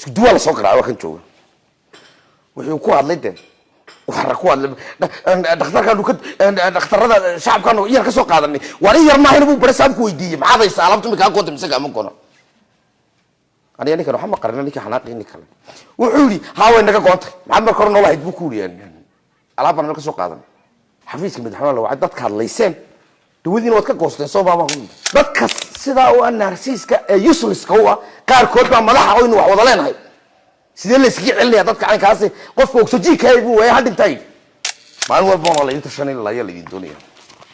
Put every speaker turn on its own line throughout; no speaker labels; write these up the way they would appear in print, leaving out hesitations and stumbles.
isku duwala soo garaa waa kan jooga wuxuu ku hadlay de waxa ku hadlay dhakhtarada shacabkan yar ka soo qaadanay waa yar ma hayna buu barasaab ku weydiiyay maxaa haysa alaabtu ma ka qoonta misaga ma qono ani ani kan waxa ma qarnaa ninka xanaaqini kale wuxuu yiri haawen naga qoontay maxaa mar korna waxa buu ku yiriyay alaabana ma ka soo qaadan xafiiska madaxweynaha la wacay dadka hadlayseen dawadiina wad ka goosteen soo baaba dadka sida oo narcissiska ee useless ka waa qaar kood baa madaxa oo inuu wax wada leenahay sidee la iska cilniya dadka aan kaasi qofka oxygen ka ay buu way hadintay maalin walba oo la inta shanay la yaalidin doonaya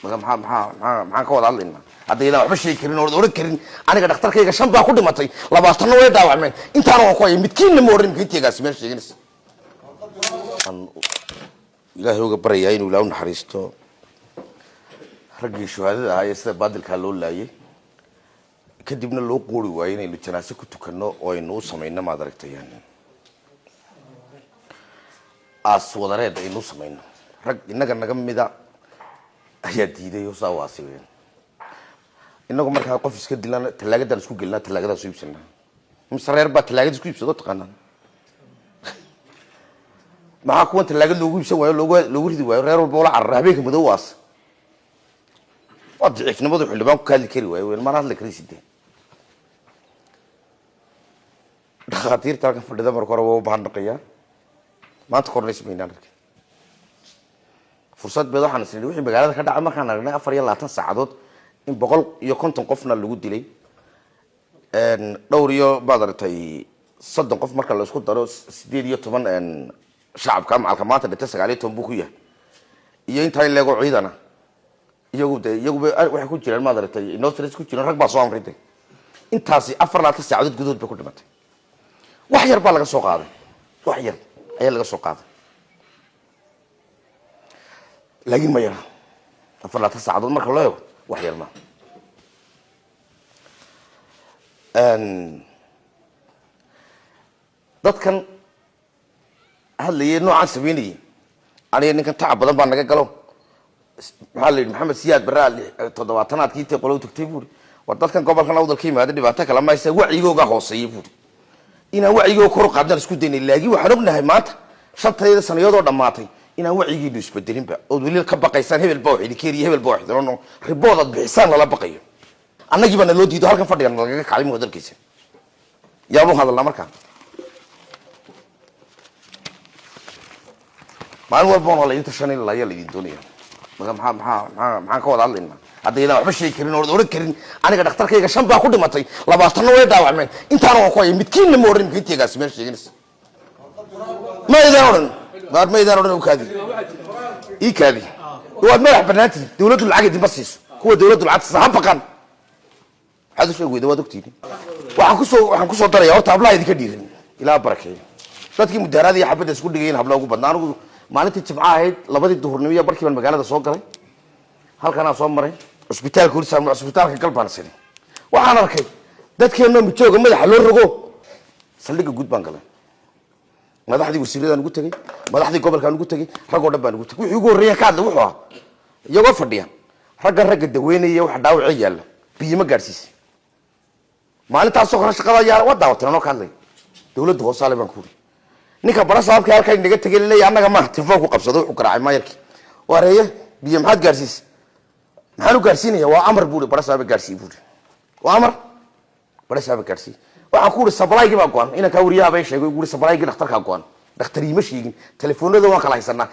maxaa ka wada hadlayna hadayna waxba sheeg karin oo oran karin aniga dhakhtarkayga shan baa ku dhimatay 20 way dhaawacmeen intaan oo ku ay midkiin ma oran midkiigaas meel sheeganaysa ilaahay uga baraya inuu ilaahu naxariisto ragii shuhadada ay sida baadilka loo laayay kadibna loo qoori waayay inay janaasad ku tukano oo ay noo sameeyna ma aragtayaan aswadareed ay noo sameeyna rag inaga naga mida ayaa diiday oo saawaasiyeen inagu markaa qof iska dilan talaagadan isku gelna talaagada soo iibsana misreer ba talaagada isku iibsado taqaanaan ma ku wanta talaagada loogu iibsan waayo loogu ridi waayo reer walba wala carraabeenka madow waas وضعف نموذج حلبان كهذا الكروي والمرات الكريسيدة خطير ترى في الدم مركورة وبحر نقيا ما تقول ليش مين عندك فرصات بيضاء عن السنين وحين بقالة كذا عم كان عندنا أفريقيا لا تنساعدود إن بقول يكون تنقفنا اللي قد لي إن دوريو بدر تي صدق قف مركز الأسكت دروس سديريو طبعا إن شعب كام على كمات اللي تسق عليه تنبوكية ينتهي اللي يقول عيدنا يجوب waxay ku jiraan maadartay inoo stress ku jiraan rag baa soo amrintay intaasi 4 saacadood gudood bay ku dhimatay wax yar baa laga soo qaaday wax yar ayaa laga soo qaaday laakiin ma yara 4 saacadood marka loo eego wax yar ma dadkan hadlayay noocan sameeyay aniga ninkan tacab badan baa naga galo محمد سياد برا تضواتنات كي تقولوا تكتبوا ودتكن قبل كان أفضل كلمة هذا دبعتها كلام يسوي وعيجو جاهوس يبود إنا وعيجو كرو قدر سكوتين اللاجي وحربنا هاي مات شط هذا سنة يدور دماتي إنا وعيجي دوس بدرين بقى ودليل كبا قيسان هبل بوح اللي كيري هبل بوح لأنه ربوضة بحسان ولا بقية أنا جبنا اللودي ده هالكن فردي أنا كلامي هذا الكيس يا أبو هذا الأمر كان ما هو بون ولا ينتشرني الله يلي الدنيا maxaan ka wada hadlayna hadayna waxba sheeg karin oo oran karin aniga dhakhtarkayga shan baa ku dhimatay 20 way dhaawacmeen intaan oo ku ay midkiin ma oran midkiigaas meel sheeganaysa ma idaan oran u kaadi ii kaadi waad madax banaantii dawladdu lacag idin basiiso kuwa dawladdu lacag saxabaqan hadu sheeg weedo waad ogtiin waxaan ku soo daray horta hablaha idin ka dhiirin ilaa barakeeyo dadkii mudaarada iyo xabada isku dhigeen hablaha ugu badnaan anigu maalintii jimcaha ahayd labadii duhurnimo iyo barkii baan magaalada soo galay halkaan soo maray isbitaalka Hursaamo isbitaalka Galbaan Sare waxaan arkay dadkeena mijooga madaxa loo rogo saldhiga guud baan galay madaxdii wasiiradan ugu tagay madaxdii gobolkan ugu tagay rag oo dhan baan ugu tagay wixii ugu horeeyay ka hadlay wuxuu ahaa iyagoo fadhiya ragga daweynaya wax dhaawac yaala biyo ma gaarsiis maalintaas oo shaqada yaa wada wataan oo ka hadlay dawladda hoosaale baan ku ninka barasaabka halka inaga tagay leeyahay anaga ma telefoon ku qabsado wuxuu garaacay maayirki wareeye biyo maxaad gaarsiis maxaan u gaarsiinaya waa amar buuri barasaab gaarsiis buuri waa amar barasaab gaarsiis waxaan ku supply baa go'an ina ka wariyaa bay sheegay guri supply dhakhtarka go'an dhakhtarii ma sheegin telefoonada waan kala haysanaa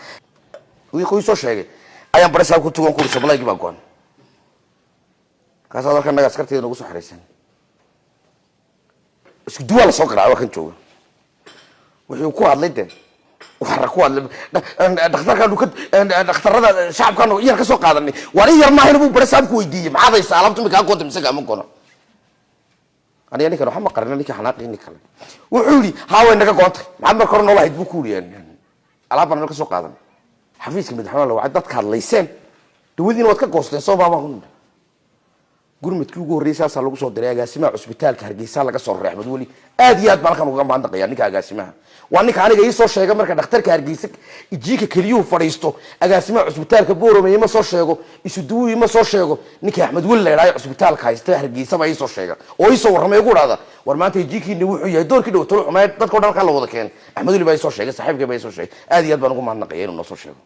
wixii soo sheegay ayaan barasaab ku tugan ku supply baa go'an kaas halka naga askarteeda nagu soo xareysan isku duwala soo garaa waa kan jooga wuxuu ku hadlay de waxa ku hadlay dhakhtarada shacabkan yar ka soo qaadanay waa yar ma hayna buu barasaab ku weydiiyay maxaa haysa alaabtu ma ka qoonta misaga ma qono ani kan waxa ma qarnaa ninka xanaaqini kale wuxuu yiri haawen naga qoontay maxaa mar korna waxa buu ku yiriyay alaabana ka soo qaadanay xafiiska madaxweynaha la wacay dadka hadlayseen dawadiina wad ka goosteen soo baaba gurmadkii ugu horreysay lagu soo diray agaasimaha cusbitaalka Hargeysa laga soo reexmad wali aad iyo aad balkan uga maandaqaya ninka agaasimaha waa ninka aniga ii soo sheegay marka dhakhtarka Hargeysa jiika kaliyu fadhiisto agaasimaha cusbitaalka Boorame ma soo sheego isu duwi ma soo sheego ninka Axmed Wali leeyahay cusbitaalka haysta Hargeysa ba ii soo sheegay oo ii soo warramay ugu raada war maanta jiikiina wuxuu yahay doorkii dhawto xumayd dadka dhan kala wada keen Axmed Wali ba ii soo sheegay saaxiibkay ba ii soo sheegay aad iyo aad baan uga maandaqaya inuu soo sheego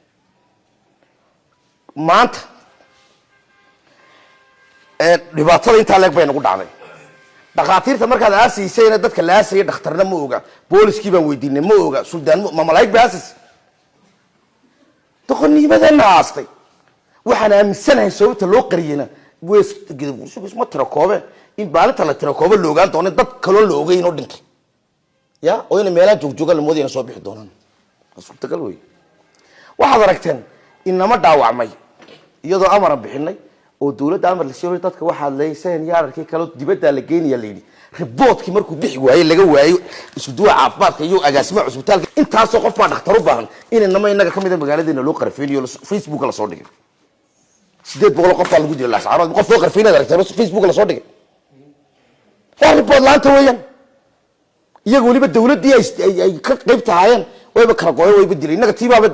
maanta dhibaatada inta leeg bay nagu dhacday dhaqaatiirta markaad aasiisayna dadka la aasay dhakhtarna ma oga booliskii baan weydiinay ma oga suldaan ma malaa'ig baasis doqonimadana aastay waxaan aaminsanahay sababta loo qariyana wees ma tira koobe in baalinta la tira koobe loogaan doono dad kale loo ogeyn oo dhinkay ya oo in meelaha joogjoog la moodayna soo bixi doonaan suurtagal way waxaad aragteen inama dhaawacmay iyadoo amar bixinay oo dawladda amar la siiyay dadka waxa leeysan yaarkii kale dibadda la geeyay leeydi riboodkii markuu bixi waayay laga waayo isu duwa caafimaadka iyo agaasima cusbitaalka intaas oo qof baa dhakhtar u baahan inama inaga kamid ah magaaladeena loo qarfeeyo Facebook la soo dhigay 800 qof baa lagu diray la saaro qof loo qarfeeyo aragtay Facebook la soo dhigay waa ribood laanta weeyaan iyagu waliba dawladii ay ka qayb taayeen wayba kala gooyay wayba dilay inaga tiibaaba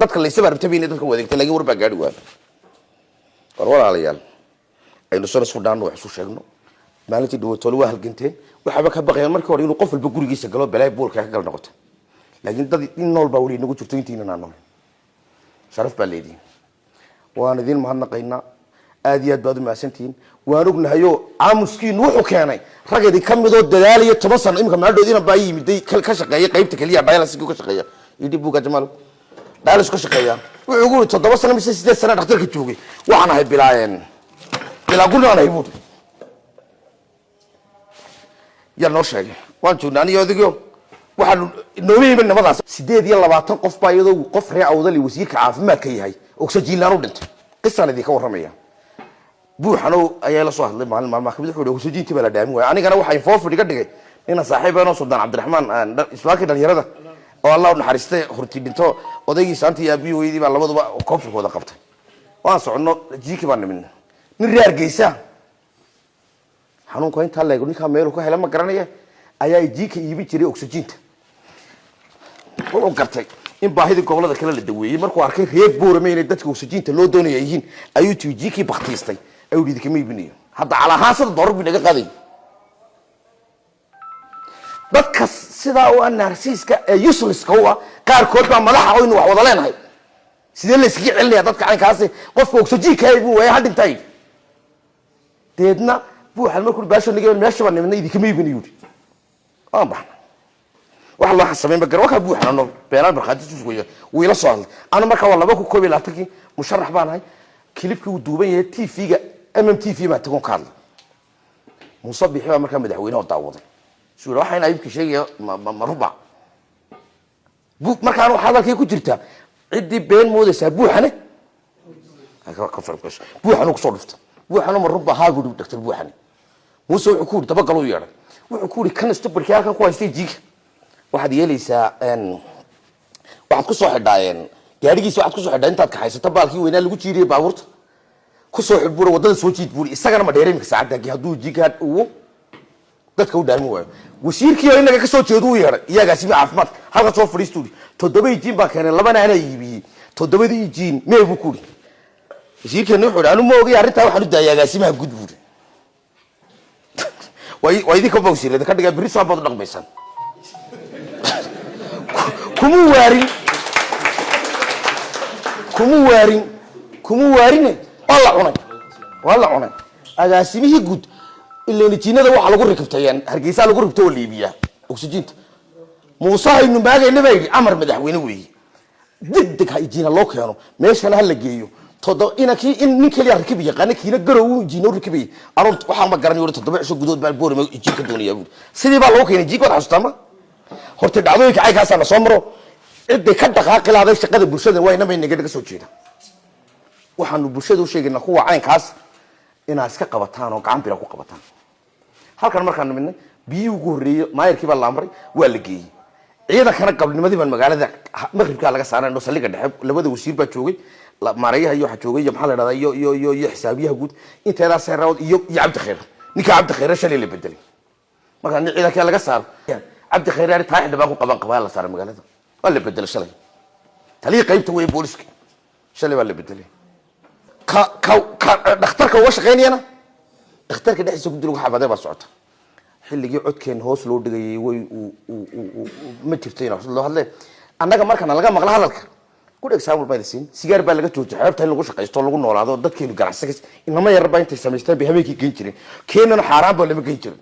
dadka la isba rabtay inay dadka wadeegtay laakiin warba gaadhi waa walaalayaal aynu soo Suudaan wax soo sheegno maalintii dhawaato waa halganteen waxaba ka baqayaan markii hore inuu qof walba gurigiisa galo balay boolka ka gal noqoto laakiin dad in nool baa wali nagu jirto intiina nool sharaf baa leedii waan idin mahadnaqaynaa aad iyo aad baad u maasantiin waan ognahayo aamuskiin wuxuu keenay ragadi kamidoo dadaaliyo 10 sano imka maadhoodina baa yimiday ka shaqeeyay qaybta kaliya dialysis ka shaqeeya idib buga Jamaal dialysis ka shaqeeya wuxuu ugu 7 sano mise 8 sano dhakhtarka joogay waxaan ahay bilaayeen ilaa gurna ay buud ya noo sheegay waan joognaa aniyo adigo waxaan noomeeyay nabadaas 8 qof baa iyadoo qof ree awdali wasiirka caafimaadka yahay oxygen laan u dhintay qisaanadii ka warramaya buuxano ayaa la soo hadlay maalmaha kamid wuxuu oxygen tiba la dhaamin waay anigana waxay foofid iga dhigay ina saaxiibana Suldaan Cabdiraxmaan isbaaki dhalinyarada oo Allah u naxariistay horti dhinto odaygiisa antii abiyo weydii baa labaduba koofirkooda qabtay waan socono jiiki baan nimin nin reer Hargeysa xanuunka inta leego ninka meel ku helay ma garanaya ayaa jiiki iibi jiray oxygen-ta wuxuu gartay in baahida gobolada kale la daweeyay markuu arkay reer Boorame inay dadka oxygen-ta loo doonayeen ayuu jiiki baqtiistay ayuu dhidi kama iibinayo hadda calahaasada door bi naga qaday dadka sida oo narcissiska ee useless ka waa qaar kood baa madaxa oo inuu wax wada leenahay sidee la iska cilniya dadka caynkaas qofka oxygen-ka ay buu way hadintay deedna buuxal markuu baasho nigay meesha baan nimnay idin kama iibinayo baax wax la xasameyn bagar waxa buuxano beenal barqaadis weeyo wiila soo hadlay ana marka waa laba ku koob iyo labaatankii musharax baan ahay kilibkii uu duuban yahay TV-ga MMTV ma tagon ka hadlay musabixi baa marka madaxweynaha daawaday soo waxayna ayibka sheegay ma ruba marka waxa hadalkii ku jirta cidii been moodaysa buuxane ka farqas buuxano ku soo dhufta buuxano ma ruba haagu dhigtay buuxane muuse wuxuu ku daba galo yeeray wuxuu ku ri kan istabarkii halkan ku haystay jiig waxaad yeelaysaa waxaad ku soo xidhaayeen gaarigiisa waxaad ku soo xidhaa intaad ka haysato baalkii weynaa lagu jiiriyay baabuurta ku soo xidbuur wadada soo jiid buur isagana ma dheereemka saacadda haduu jigaad uu dadka u dhaarmi waayo wasiirkii inaga ka soo jeedo u yeeray iyagaasi caafimaad halka soo fadhiisto 7 jiin baa keenay labana ana iibiyay 7 jiin meebu ku ri wasiirkii wuxuu dhaanu ma ogay arinta waxaan u daayagaasimaha gudbuur way idin ka bawsiirada ka dhiga biri soo bad dhaqmaysan kumu waarin wala cunay agaasimihii guud ilaa jiinada waxa lagu rikibtayeen Hargeysa lagu rikibto oo liibiya oxygen-ta Muuse aynu maagayna bay amar madaxweyne weey degdeg ha jiina loo keeno meeshana hal la geeyo todo inakii in nin kaliya rikib yaqaan kiina garow jiino rikibay aroon waxa ma garanay 7 cisho gudood baa Boorame jiinka doonaya sidii baa loo keenay jiinka wada xustama horta dhacdooyinka ay kaasana soo maro cid ka dhaqaaqi lahayd shaqada bulshada wayna may naga soo jeeda waxaanu bulshada u sheegaynaa kuwa caynkaas inaa iska qabataan oo gacan bila ku qabataan halkan markaan nimidnay biyo ugu horeeyo maayirkii baa la amray waa la geeyay ciidankana qablinimadii baan magaalada maqribka laga saaray no saliga dhexe labada wasiir baa joogay la maarayaha iyo waxa joogay maxaa la yiraahdaa iyo xisaabiyaha guud inteeda seerawad iyo Cabdi Khayr ninka Cabdi Khayr shalay la bedelay marka nin ciidanka laga saar Cabdi Khayr ari taayid baa ku qaban la saar magaalada waa la bedelay shalay taliye qaybta way booliska shalay waa la bedelay ka dhakhtarka uga shaqeynayna dhakhtarka dhexdiisa ku dilo waxa baday baa socota xilligii codkeen hoos loo dhigayay way ma jirtayna loo hadlay annaga markana laga maqla hadalka good example by the scene sigaar baa laga joojiyay xeebta in lagu shaqeysto lagu noolaado dadkeenu ganacsiga inama yar baa intay sameystaan bay habeenkii geen jireen keenana xaraan baa lama geen jirin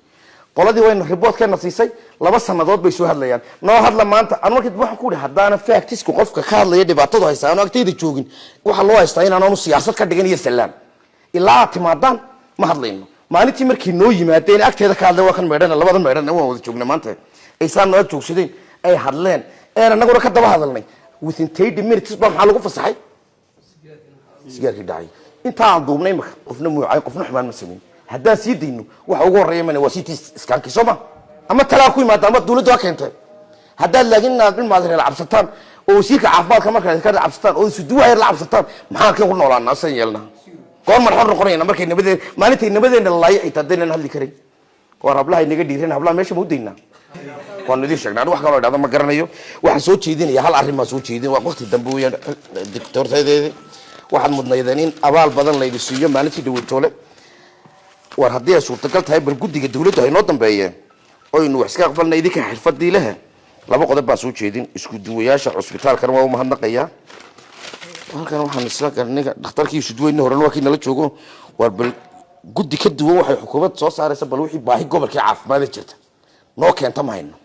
qoladii wayna report-keena siisay 2 sanadood bay soo hadlayaan noo hadla maanta aan markii waxaan ku dhahay hadana facts-ku qofka ka hadlaya dhibaatadu haysan agteeda joogin waxa loo haystaa in aanu siyaasad ka dhigan iyo salaam ilaa timaadaan ma hadlayno maalintii markii noo yimaadeen agteeda ka hadlay waa kan meedhana labada meedhana waan wada joognay maanta aysan noo joogsadeen ay hadleen anaguna ka daba hadalnay within 30 minutes baa maxaa lagu fasaxay sigaarkii dhacay inta aan duubnay marka qofna muucay qofna xumaan ma sameyn haddaan sii dayno waxa ugu horeeya mana waa CT scan-kii Soomaa ama talaa ku yimaada ama dawladdu waa keentay haddaan laakiin aad ilmaad la cabsataan oo wasiirka caafimaadka markaa ka cabsataan oo suduwa la cabsataan maxaa kan ku noolaanaa san yeelna goor mar hor noqonayna markay nabadeen maalintii nabadeena la laayay tadeen hadli karin war hablaha inaga dhiireen hablaha meesha ma u deynaa waan idin sheegnaa wax kale oo dhacdo ma garanayo waxaan soo jeedinaya hal arrin ma soo jeedin waa waqti dambe weeyaan doctortaydeeda waxaan mudnaydeen in abaal badan la idin siiyo maalintii dhawatoole war haddii ay suurtagal tahay bal guddiga dawladda ay noo dambeeyeen oo inuu wax iska aqbalna idinka xirfadii leh laba qodob baa soo jeedin isku duwayaasha cusbitaalkan waa u mahadnaqayaa halkan waxaan isla garniga dhakhtarkii isu duwayna horena waa kii nala joogo war bal guddi ka duwan waxay xukuumad soo saaraysa bal wixii baahi gobolka caafimaad jirta noo keenta ma hayno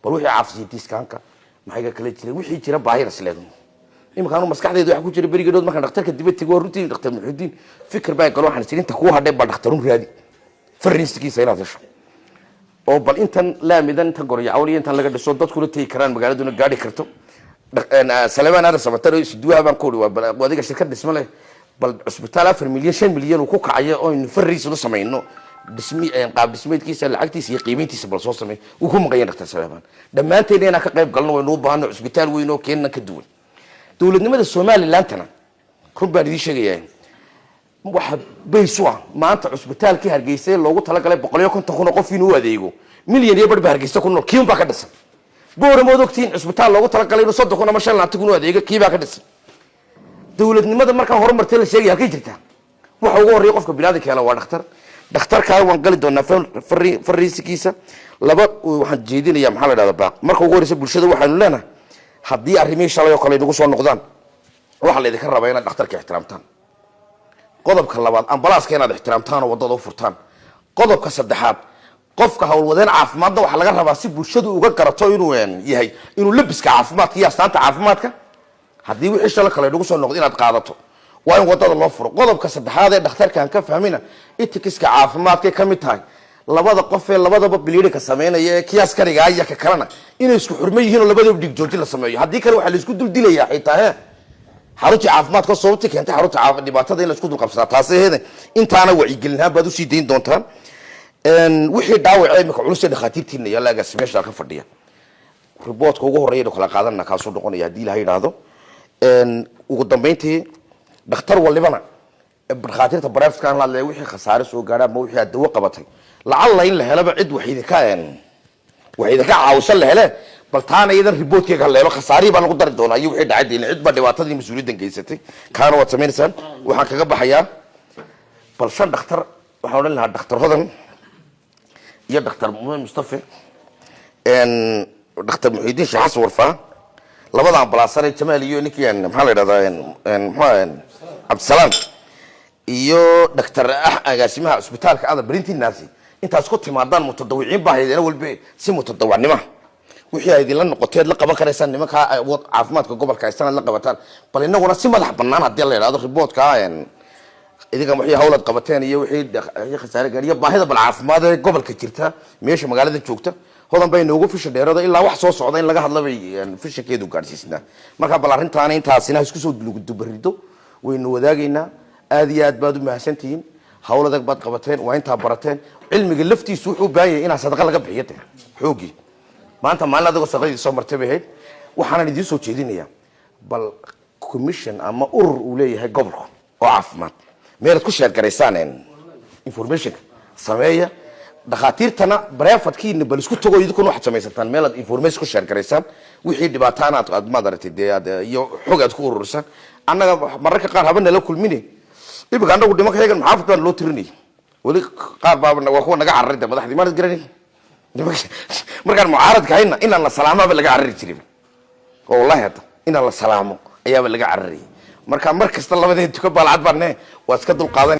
bal wixii caafimaadkiiska maxay kala jireen wixii jira baahi rasleedo imikaanu maskaxdeedu waxa ku jira barigeedood marka dhakhtarka dibadda waa runtii dhakhtar Muxudiin fikir baa galo waxaan sirinta ku hadhay ba dhakhtarun raadi fariistiisa inaad hesho oo bal intan laamidan inta gorya awliya intan laga dhiso dadku la tii karaan magaaladuna gaari karto Salmaan Adan Samatar oo siduwa baan ku waa wadiga shirkad dhismo leh bal cusbitaal 4 milyan 5 milyan uu ku kacayo oo in fariis u sameeyno qaab dhismeedkiisa lacagtiisa iyo qiimeyntiisa bal soo sameey uu ku maqayn dhakhtar Salmaan dhamaanteedna ka qayb galno waynu u baahanay cusbitaal weyn oo keenna ka duwan dawladnimada Soomaaliland kun baan idin sheegayaa waxa baysu maanta cusbitaalkii Hargeysa loogu talagalay 150 kun oo qof inuu adeego milyan iyo badh Hargeysa ku nool kiin baa ka dhisan boora moodogtiin cusbitaal loogu talagalay inuu 30 kun ama 50 kun oo adeego kii baa ka dhisan dawladnimada marka horumartay la sheegay halkay jirtaa waxa ugu horeeya qofka bilaadanka kale waa dhakhtarka waan gali doonaa fariisikiisa laba waxaan jeedinayaa maxaa la yiraahdaa baaq marka ugu horeysa bulshada waxaanu leenahay haddii arrimihii shalay oo kale nagu soo noqdaan waxa la idinka rabaa inaad dhakhtarka ixtiraamtaan qodobka labaad ambalaaska inaad ixtiraamtaan oo wadada u furtaan qodobka saddexaad qofka hawlwadeen caafimaadna waxa laga rabaa si bulshadu uga garato inuu yahay inuu labiska caafimaadka iyo astaanta caafimaadka haddii wixii shalay kale nagu soo noqdo inaad qaadato waa in wadada loo furo qodobka saddexaad ee dhakhtarkan ka fahmina etikiska caafimaadka ka mid tahay labada qof ee labadaba biliirka sameynaya ee kiyaas kariga ay ka kalena inay isku xurmo yihiin oo labadaba dhig joojin la sameeyo haddii kale waxa la isku dul dilayaa xitaa xarunta caafimaadka sababta keentay xarunta caafimaad dhibaatada in la isku dul qabsada taasina intaana wacyi gelinaha baad u sii deyn doontaan wixii dhaawac imika culus ee dhakhaatiirtiina iyo laaga sameesha ka fadhiya reportka ugu horeeya kala qaadanna ka soo noqonaya hadii la yiraahdo ugu dambeyntii dhakhtar walibana dhakhaatiirta barafkan la leeyahay wixii khasaare soo gaara ma wixii dawo qabatay lacalla in la helaba cid waxay ka caawsan la hele bal taana idan reportkeega leelo khasaari baa lagu dari doonaa iyo wixii dhacay cid ba dhibaatadii mas'uuliyadda geysatay kaana wad sameynaysan waxaan kaga baxayaa bal shan dhakhtar waxaan oran lahaa dhakhtar hodan iyo dhakhtar Mustafa dhakhtar Muxiidiin Shaxas Warfaa labada ambalaasar ee Jamaal iyo ninkii maxaa la yiraahdaa Abdisalaam iyo dhakhtar agaasimaha cusbitaalka aad Brintin Naasi intaas ku timaadaan mutadawiciin baahaydeen walba si mutadawanimo wixii ay idin noqoteed la qaban karaysan nimanka awood caafimaadka gobolka ay sanad la qabataan bal inaguna si madax bannaan hadii la yiraahdo reportka idinka wixii hawlad qabateen iyo wixii khasaare gaariyo baahida bal caafimaad ee gobolka jirta meesha magaalada joogta hodan bay noogu fisha dheerada ilaa wax soo socda in laga hadlabay fishakeedu gaarsiisnaa marka bal arintaana intaasina isku soo dubarido waynu wadaagaynaa aad iyo aad baad u mahadsantihiin hawladag baad qabateen waa inta barateen cilmiga laftiisu wuxuu baayay in sadaqa laga bixiyo xoogi maanta maalin adiga shaqadii soo martay waxaan idin soo jeedinayaa bal commission ama urur uu leeyahay gobolku oo caafimaad meelad ku sheer gareysaan information sameeya dhakhaatiirtana brefatkiina bal isku tago idinku waxaad samaysataan meelad information ku sheer gareysaan wixii dhibaatana aad maadartay iyo xog aad ku ururisan annaga mararka qaar habana la kulmine ibaga anagu dhimo kayagan maxaafad baan loo tirinay wali qaar baabna waa kuwa naga cararida madaxdii maad garanay markaan mucaaradka hayna inaan la salaamo laga carari jiray oo wallahi hada inaan la salaamo ayaaba laga carariyay marka mar kasta labadeed tuka balcad baan waa iska dul qaadan